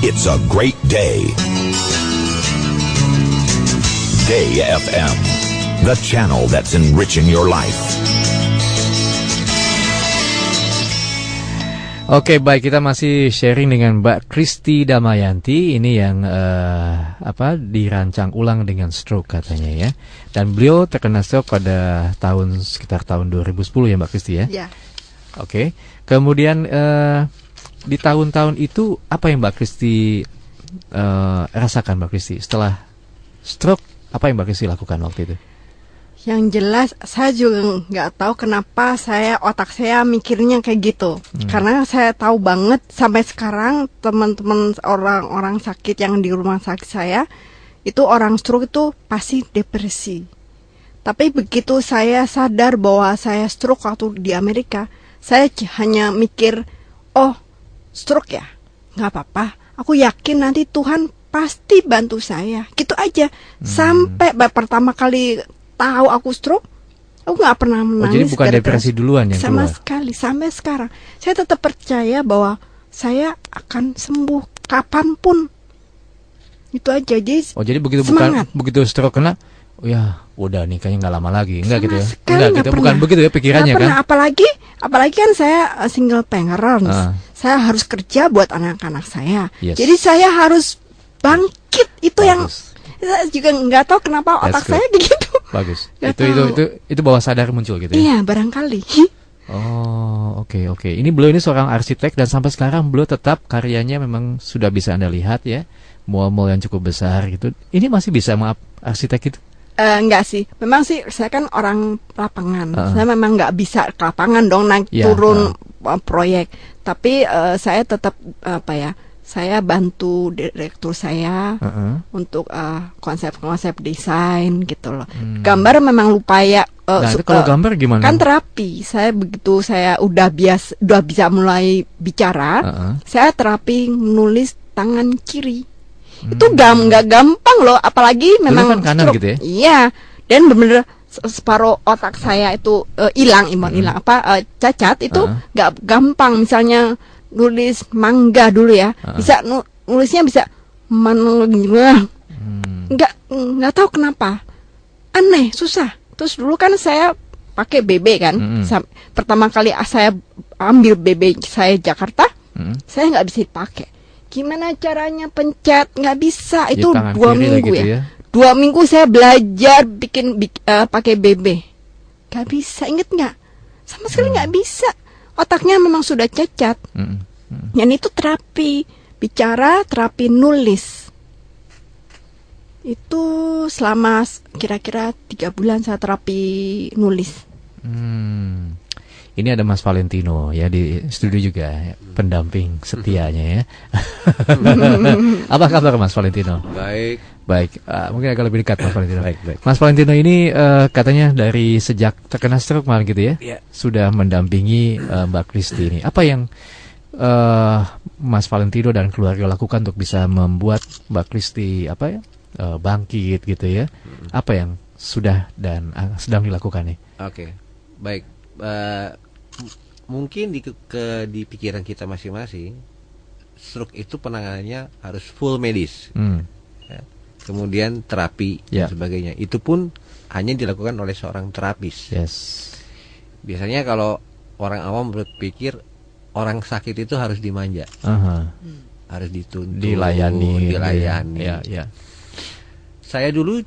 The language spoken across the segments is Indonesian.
It's a great day. Day FM, the channel that's enriching your life. Oke, baik, kita masih sharing dengan Mbak Kristi Damayanti. Ini yang dirancang ulang dengan stroke katanya ya. Dan beliau terkena stroke pada sekitar tahun 2010 ya Mbak Kristi ya. Ya. Oke. Kemudian di tahun-tahun itu apa yang Mbak Kristi rasakan Mbak Kristi setelah stroke? Apa yang Mbak Kristi lakukan waktu itu? Yang jelas saya juga nggak tahu kenapa otak saya mikirnya kayak gitu. Karena saya tahu banget sampai sekarang teman-teman orang sakit yang di rumah sakit saya itu orang stroke itu pasti depresi. Tapi begitu saya sadar bahwa saya stroke waktu di Amerika, saya hanya mikir, oh stroke ya, nggak apa-apa. Aku yakin nanti Tuhan pasti bantu saya. Gitu aja. Sampai pertama kali tahu aku stroke, aku nggak pernah menangis. Oh, jadi bukan depresi duluan yang sama keluar? Sekali. Sampai sekarang saya tetap percaya bahwa saya akan sembuh kapanpun. Itu aja. Jadi begitu semangat. begitu stroke kena, oh ya udah nih kayaknya nggak lama lagi, enggak gitu ya? Enggak Gitu, bukan begitu ya pikirannya kan? Apalagi kan saya single parent. Saya harus kerja buat anak-anak saya. Yes. Jadi saya harus bangkit. Itu Bagus. yang saya juga nggak tahu kenapa otak saya begitu. Bagus. Gak Itu bawah sadar muncul gitu ya? Iya, barangkali. Oh, oke. Ini beliau ini seorang arsitek dan sampai sekarang beliau tetap karyanya memang sudah bisa Anda lihat ya. Mall-mall yang cukup besar gitu. Ini masih bisa arsitek itu? Enggak sih. Memang sih saya kan orang lapangan. Saya memang nggak bisa ke lapangan dong naik turun proyek. Tapi saya tetap saya bantu direktur saya untuk konsep-konsep desain gitu loh. Gambar memang lupa ya. Kalau gambar gimana? Kan terapi. Saya begitu saya udah bisa mulai bicara, saya terapi menulis tangan kiri. Itu nggak gampang loh, apalagi memang kan kanan gitu ya? Iya. Dan bener separuh otak saya itu hilang, cacat itu nggak gampang. Misalnya nulis mangga dulu ya, bisa nulisnya bisa nggak tahu kenapa, aneh, susah. Terus dulu kan saya pakai BB kan, pertama kali saya ambil BB saya Jakarta, saya nggak bisa dipakai. Gimana caranya pencet, nggak bisa. Itu 2 minggu gitu ya. 2 minggu saya belajar pakai BB, nggak bisa. Ingat nggak? Sama sekali nggak bisa. Otaknya memang sudah cacat. Yang itu terapi bicara, terapi nulis. Itu selama kira-kira 3 bulan saya terapi nulis. Ini ada Mas Valentino ya di studio juga ya, pendamping setianya ya. Apa kabar Mas Valentino? Baik. Mungkin agak lebih dekat Mas Valentino. Baik. Mas Valentino ini katanya dari sejak terkena stroke malah gitu ya, sudah mendampingi Mbak Kristi ini. Apa yang Mas Valentino dan keluarga lakukan untuk bisa membuat Mbak Kristi bangkit gitu ya? Apa yang sudah dan sedang dilakukan nih? Oke, baik. Mungkin di pikiran kita masing-masing, stroke itu penanganannya harus full medis. Ya. Kemudian terapi dan sebagainya. Itu pun hanya dilakukan oleh seorang terapis. Yes. Biasanya kalau orang awam berpikir orang sakit itu harus dimanja, harus dituntun, dilayani. Ya. Saya dulu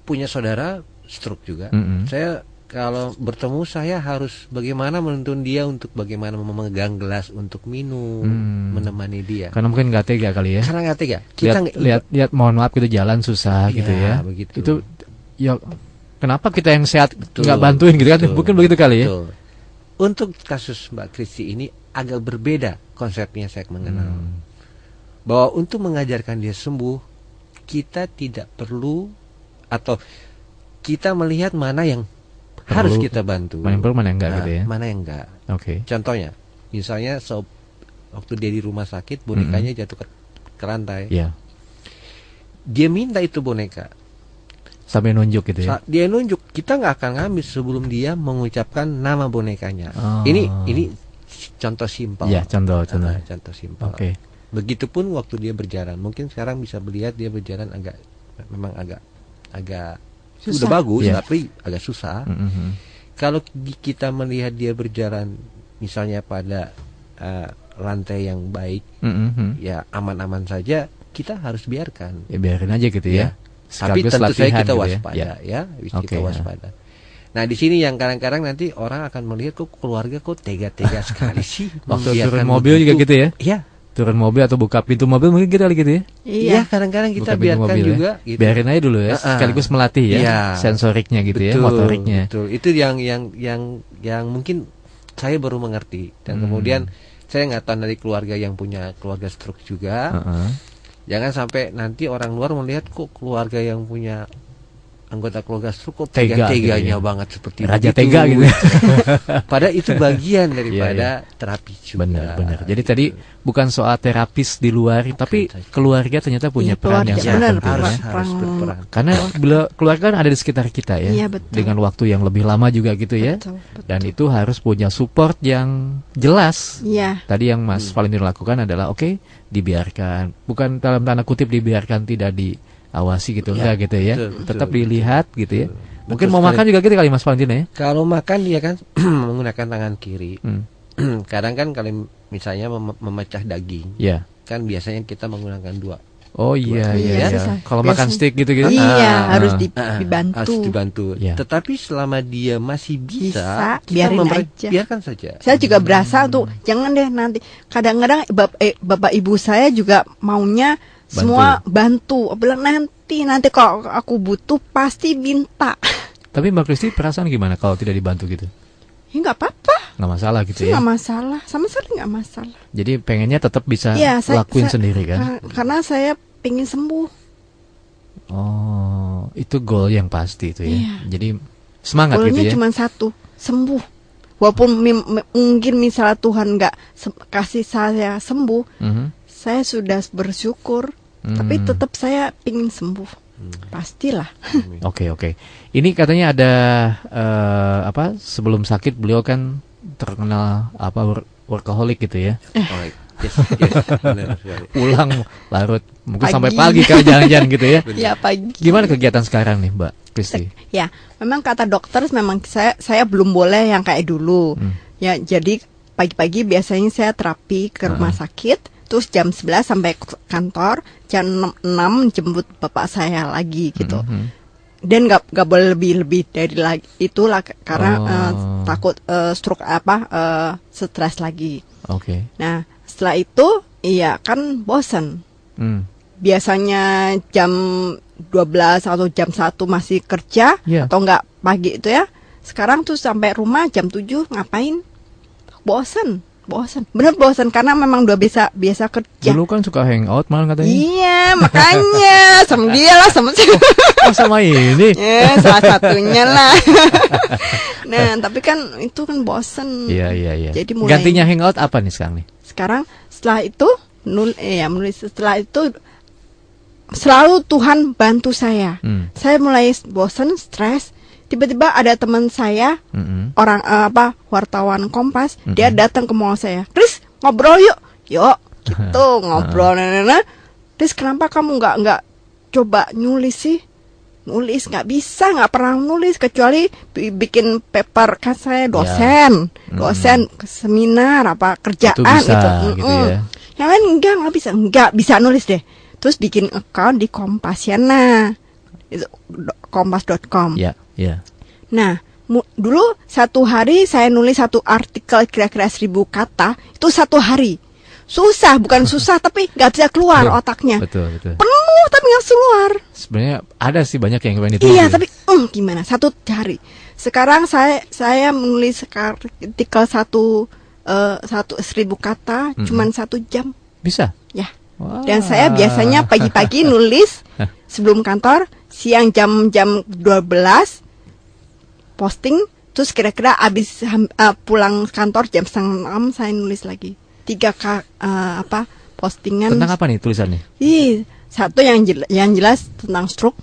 punya saudara stroke juga. Saya kalau bertemu saya harus bagaimana menuntun dia untuk bagaimana memegang gelas untuk minum, menemani dia. Karena mungkin nggak tega kali ya. Karena nggak tega. Kita lihat mohon maaf gitu jalan susah gitu ya. Begitu. Itu ya kenapa kita yang sehat nggak bantuin gitu kan? Mungkin begitu kali ya. Betul. Untuk kasus Mbak Kristi ini agak berbeda konsepnya saya mengenal. Bahwa untuk mengajarkan dia sembuh, kita tidak perlu atau kita melihat mana yang harus kita bantu, mana yang perlu, mana yang enggak gitu ya. Mana yang enggak. Oke. Contohnya, misalnya waktu dia di rumah sakit, bonekanya jatuh ke lantai. Dia minta itu boneka. Sampai nunjuk gitu ya. Dia nunjuk, kita nggak akan ngambil sebelum dia mengucapkan nama bonekanya. Ini contoh simpel. Ya, contoh. Contoh simpel. Oke. Begitupun waktu dia berjalan. Mungkin sekarang bisa melihat dia berjalan memang agak Susah. sudah bagus, Iya. tapi agak susah. Kalau kita melihat dia berjalan misalnya pada lantai yang baik, ya aman-aman saja, kita harus biarkan. Ya biarin aja gitu ya. Tapi Sekaligus tentu saja latihan kita gitu waspada ya, kita waspada. Nah di sini yang kadang-kadang nanti orang akan melihat kok keluarga kok tega-tega sekali sih. Waktu membiarkan turun mobil juga gitu ya. Iya. Turun mobil atau buka pintu mobil mungkin kita gitu ya. Iya. Kadang-kadang kita Buka pintu biarkan mobil juga. ya. Gitu. Biarin aja dulu ya. Sekaligus melatih ya. Iya. Sensoriknya gitu ya, motoriknya. Betul. Itu yang mungkin saya baru mengerti. Dan kemudian saya nggak tahu dari keluarga yang punya keluarga stroke juga. Jangan sampai nanti orang luar melihat kok keluarga yang punya anggota keluarga stroke kok tega-teganya gitu ya. banget seperti Raja begitu. tega gitu. Padahal itu bagian daripada terapi juga. Benar. Jadi tadi bukan soal terapis di luar, tapi saja. keluarga ternyata punya Iya, peran yang keluarga, sangat benar, penting ya. harus berperan. Karena keluarga kan ada di sekitar kita ya. Iya, betul. Dengan waktu yang lebih lama juga gitu ya. Betul. Dan itu harus punya support yang jelas. Iya. Tadi yang Mas Valentino lakukan adalah dibiarkan, bukan dalam tanda kutip dibiarkan tidak diawasi gitu, enggak gitu ya. betul, Tetap betul, dilihat gitu ya. Mungkin Betul mau sekali. makan juga gitu kali Mas Valentino ya. Kalau makan dia kan menggunakan tangan kiri. Hmm. Kadang kan kalau misalnya memecah daging, Ya. kan biasanya kita menggunakan dua. Oh iya iya. susah. Kalau makan Biasanya- steak gitu-gitu. Iya, harus Harus dibantu. dibantu. Ya. Tetapi selama dia masih Bisa, kita biarin aja. biarkan saja. Saya juga berasa tuh, jangan deh nanti. Kadang-kadang bapak ibu saya juga maunya semua bantu. Bilang nanti kalau aku butuh pasti minta. Tapi Mbak Kristi perasaan gimana kalau tidak dibantu gitu? Ya nggak apa-apa, Nggak masalah gitu ya. nggak masalah, sama sekali nggak masalah. Jadi pengennya tetap bisa Iya, lakuin sendiri kan? Karena saya pengen sembuh. Oh, itu goal yang pasti itu ya. Iya. Jadi semangat gitu Goalnya ya. cuma satu, sembuh. Walaupun mungkin misalnya Tuhan nggak kasih saya sembuh, Mhm. saya sudah bersyukur. Tapi tetap saya pengen sembuh. Pastilah. Oke. Ini katanya ada sebelum sakit beliau kan terkenal workaholic gitu ya. Oh, yes, benar sekali. Pulang larut mungkin Pagi. sampai pagi kali jangan-jangan gitu ya. Ya pagi. Gimana kegiatan sekarang nih Mbak Kristi? Ya, memang kata dokter memang saya belum boleh yang kayak dulu. Ya, jadi pagi-pagi biasanya saya terapi ke rumah sakit. Terus jam 11 sampai kantor, jam 6 jemput bapak saya lagi gitu. Dan nggak boleh lebih dari lagi itulah karena takut stroke stres lagi. Oke. Nah setelah itu iya kan bosan. Biasanya jam 12 atau jam 1 masih kerja Yeah. atau enggak pagi itu ya. Sekarang tuh sampai rumah jam 7 ngapain? Bosan. Bener bosan karena memang udah biasa kerja. Dulu kan suka hangout malah katanya. Iya, makanya sama dia lah sama saya. Oh sama ini. Ya, salah satunya lah. Nah, tapi kan itu kan bosan. Iya. Jadi mulai Gantinya hangout apa nih sekarang nih? sekarang setelah itu menulis setelah itu selalu Tuhan bantu saya. Saya mulai bosan, stres. Tiba-tiba ada teman saya orang wartawan Kompas, dia datang ke mall saya. Kris ngobrol yuk gitu ngobrol. Kris kenapa kamu nggak coba nulis sih? Nulis nggak bisa, nggak pernah nulis kecuali bikin paper. Kan saya dosen seminar kerjaan Itu bisa, gitu ya. Yang lain nggak bisa nulis deh. Terus bikin account di Kompasiana, itu kompas.com. Ya. Nah, dulu satu hari saya nulis satu artikel kira-kira 1000 kata, itu satu hari. Susah, bukan susah tapi nggak bisa keluar otaknya. Betul. Penuh tapi nggak keluar. Sebenarnya ada sih banyak yang pengen ditulis. Iya, tapi gimana? Satu hari. Sekarang saya menulis artikel 1000 kata, cuman 1 jam. Bisa. Ya. Wah. Dan saya biasanya pagi-pagi nulis sebelum kantor, siang jam 12 posting, terus kira-kira habis pulang kantor jam 5:30 saya nulis lagi. 3 postingan. Tentang apa nih tulisannya? Satu yang jelas tentang stroke.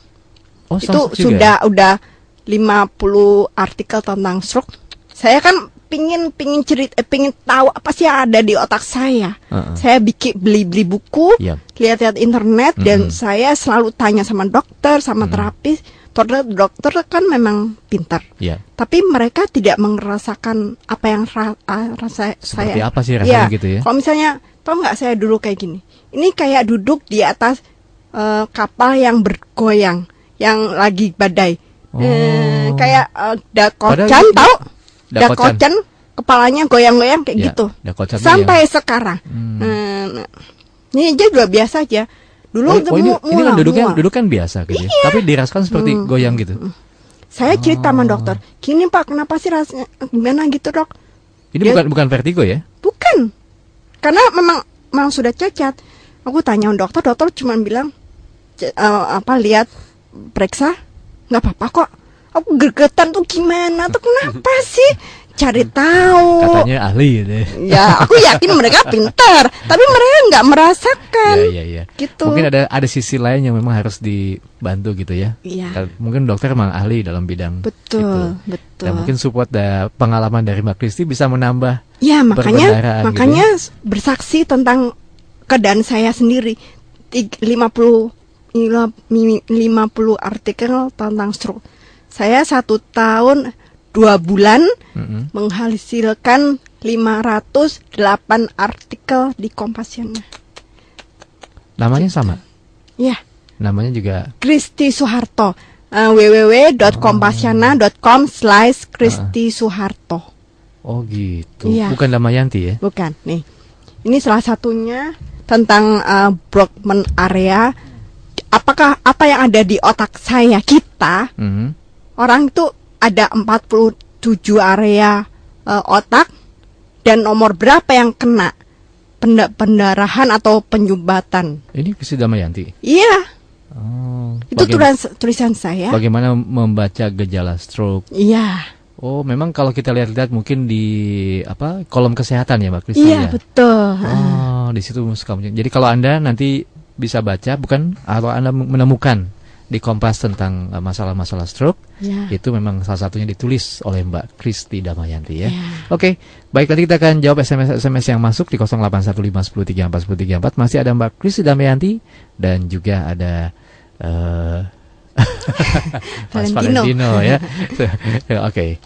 Oh, Itu juga udah 50 artikel tentang stroke. Saya kan pingin tahu apa sih yang ada di otak saya. Saya beli buku, lihat-lihat internet, dan saya selalu tanya sama dokter, sama terapis. Dokter kan memang pintar, tapi mereka tidak merasakan apa yang rasa seperti saya. Apa sih rasanya gitu ya? Kalau misalnya, tau nggak saya dulu kayak gini? Ini kayak duduk di atas kapal yang bergoyang, yang lagi badai. Kayak Dakocan, tahu? Dakocan, kepalanya goyang-goyang kayak gitu. Sampai sekarang. Ini aja juga biasa aja. Dulu ini kan duduk kan biasa gitu ya. Tapi dirasakan seperti goyang gitu. Saya cerita sama dokter, "Gini Pak, kenapa sih rasanya gimana gitu, Dok?" Ini bukan vertigo ya? Bukan. Karena memang sudah cacat. Aku tanya dokter cuma bilang lihat periksa, nggak apa-apa kok. Aku gregetan tuh gimana tuh, kenapa sih? Cari tahu. Katanya ahli gitu. Ya, aku yakin mereka pintar, tapi mereka nggak merasakan. Iya. Gitu. Mungkin ada sisi lain yang memang harus dibantu gitu ya. Iya. Mungkin dokter memang ahli dalam bidang. Betul. Dan mungkin support pengalaman dari Mbak Kristi bisa menambah. Ya, makanya gitu. Bersaksi tentang keadaan saya sendiri. 50 artikel tentang stroke. Saya 1 tahun 2 bulan menghasilkan 508 artikel di Kompasiana. Namanya sama? Ya. Namanya juga Kristi Soeharto. www.kompasiana.com/Kristi Soeharto. Oh gitu. Ya. Bukan Damayanti ya? Bukan. Nih. Ini salah satunya tentang Brockman area. Apakah apa yang ada di otak saya kita? Orang itu ada 47 area otak, dan nomor berapa yang kena pendarahan atau penyumbatan. Ini Kristi Damayanti? Iya. Itu tulisan saya. Bagaimana membaca gejala stroke? Iya. Oh, memang kalau kita lihat-lihat mungkin di kolom kesehatan ya, Mbak Kristi? Iya, betul. Oh, di situ suka muncul. Jadi kalau Anda nanti bisa baca, atau Anda menemukan di Kompas tentang masalah-masalah stroke, itu memang salah satunya ditulis oleh Mbak Kristi Damayanti ya. Oke, baik, nanti kita akan jawab SMS yang masuk di 081510341034. Masih ada Mbak Kristi Damayanti dan juga ada Mas Valentino ya. Oke.